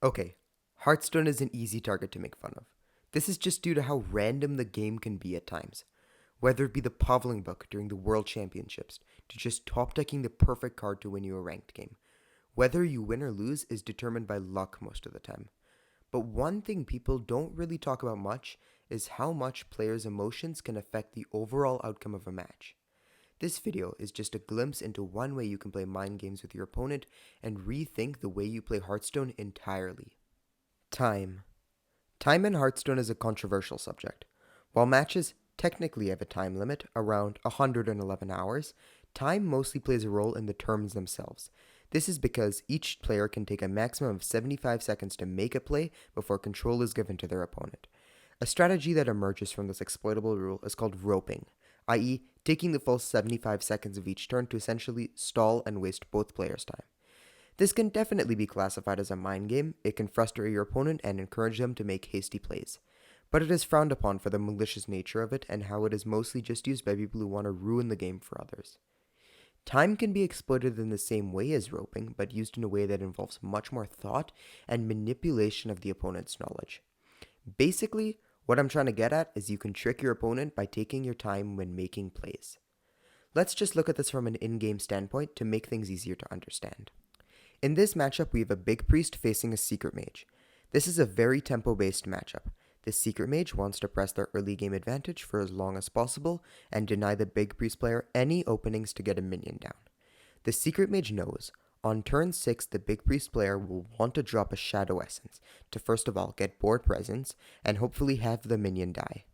Okay, Hearthstone is an easy target to make fun of. This is just due to how random the game can be at times. Whether it be the Pavling book during the World Championships, to just top decking the perfect card to win you a ranked game. Whether you win or lose is determined by luck most of the time. But one thing people don't really talk about much is how much players' emotions can affect the overall outcome of a match. This video is just a glimpse into one way you can play mind games with your opponent and rethink the way you play Hearthstone entirely. Time. Time in Hearthstone is a controversial subject. While matches technically have a time limit, around 111 hours, time mostly plays a role in the terms themselves. This is because each player can take a maximum of 75 seconds to make a play before control is given to their opponent. A strategy that emerges from this exploitable rule is called roping, i.e., taking the full 75 seconds of each turn to essentially stall and waste both players' time. This can definitely be classified as a mind game. It can frustrate your opponent and encourage them to make hasty plays. But it is frowned upon for the malicious nature of it and how it is mostly just used by people who want to ruin the game for others. Time can be exploited in the same way as roping, but used in a way that involves much more thought and manipulation of the opponent's knowledge. Basically, what I'm trying to get at is you can trick your opponent by taking your time when making plays. Let's just look at this from an in-game standpoint to make things easier to understand. In this matchup, we have a Big Priest facing a Secret Mage. This is a very tempo-based matchup. The Secret Mage wants to press their early game advantage for as long as possible and deny the Big Priest player any openings to get a minion down. The Secret Mage knows, on turn 6 the Big Priest player will want to drop a Shadow Essence to first of all get board presence and hopefully have the minion die.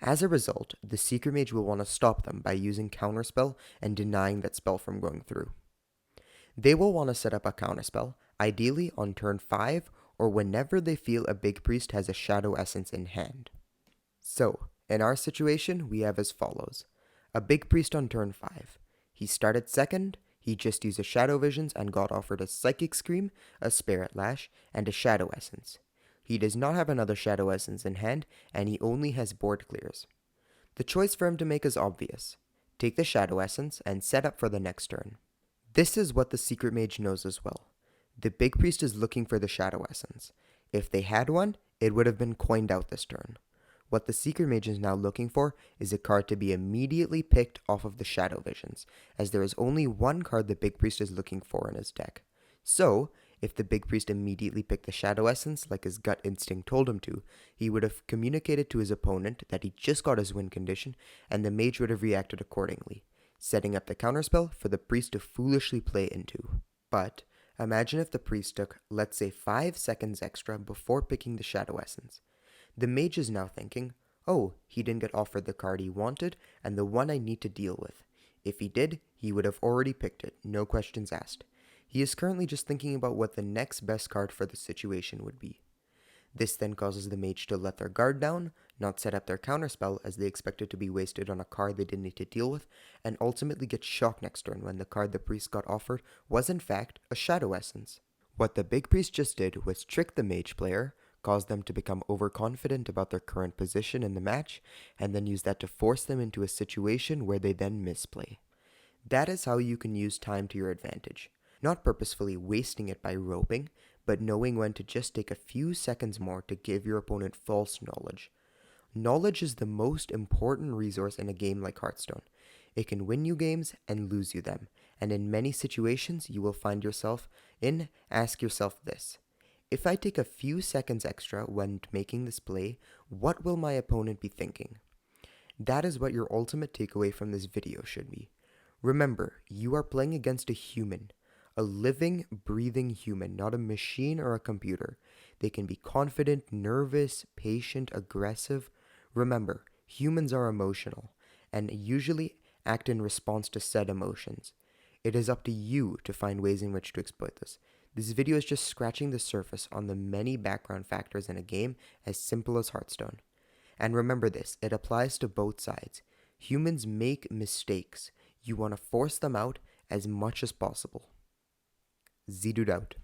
As a result, the Secret Mage will want to stop them by using Counterspell and denying that spell from going through. They will want to set up a counterspell, ideally on turn 5 or whenever they feel a Big Priest has a Shadow Essence in hand. So, in our situation, we have as follows. A Big Priest on turn 5. He started second, he just used a Shadow Visions and got offered a Psychic Scream, a Spirit Lash, and a Shadow Essence. He does not have another Shadow Essence in hand, and he only has board clears. The choice for him to make is obvious. Take the Shadow Essence and set up for the next turn. This is what the Secret Mage knows as well. The Big Priest is looking for the Shadow Essence. If they had one, it would have been coined out this turn. What the Secret Mage is now looking for is a card to be immediately picked off of the Shadow Visions, as there is only one card the Big Priest is looking for in his deck. So, if the Big Priest immediately picked the Shadow Essence like his gut instinct told him to, he would have communicated to his opponent that he just got his win condition, and the Mage would have reacted accordingly, setting up the counterspell for the Priest to foolishly play into. But imagine if the Priest took, let's say, 5 seconds extra before picking the Shadow Essence. The Mage is now thinking, oh, he didn't get offered the card he wanted and the one I need to deal with. If he did, he would have already picked it, no questions asked. He is currently just thinking about what the next best card for the situation would be. This then causes the Mage to let their guard down, not set up their counterspell as they expect it to be wasted on a card they didn't need to deal with, and ultimately get shocked next turn when the card the Priest got offered was in fact a Shadow Essence. What the Big Priest just did was trick the Mage player, cause them to become overconfident about their current position in the match, and then use that to force them into a situation where they then misplay. That is how you can use time to your advantage. Not purposefully wasting it by roping, but knowing when to just take a few seconds more to give your opponent false knowledge. Knowledge is the most important resource in a game like Hearthstone. It can win you games and lose you them, and in many situations you will find yourself in, ask yourself this. If I take a few seconds extra when making this play, what will my opponent be thinking? That is what your ultimate takeaway from this video should be. Remember, you are playing against a human. A living, breathing human, not a machine or a computer. They can be confident, nervous, patient, aggressive. Remember, humans are emotional and usually act in response to said emotions. It is up to you to find ways in which to exploit this. This video is just scratching the surface on the many background factors in a game as simple as Hearthstone. And remember this, it applies to both sides. Humans make mistakes. You want to force them out as much as possible. Zedud out.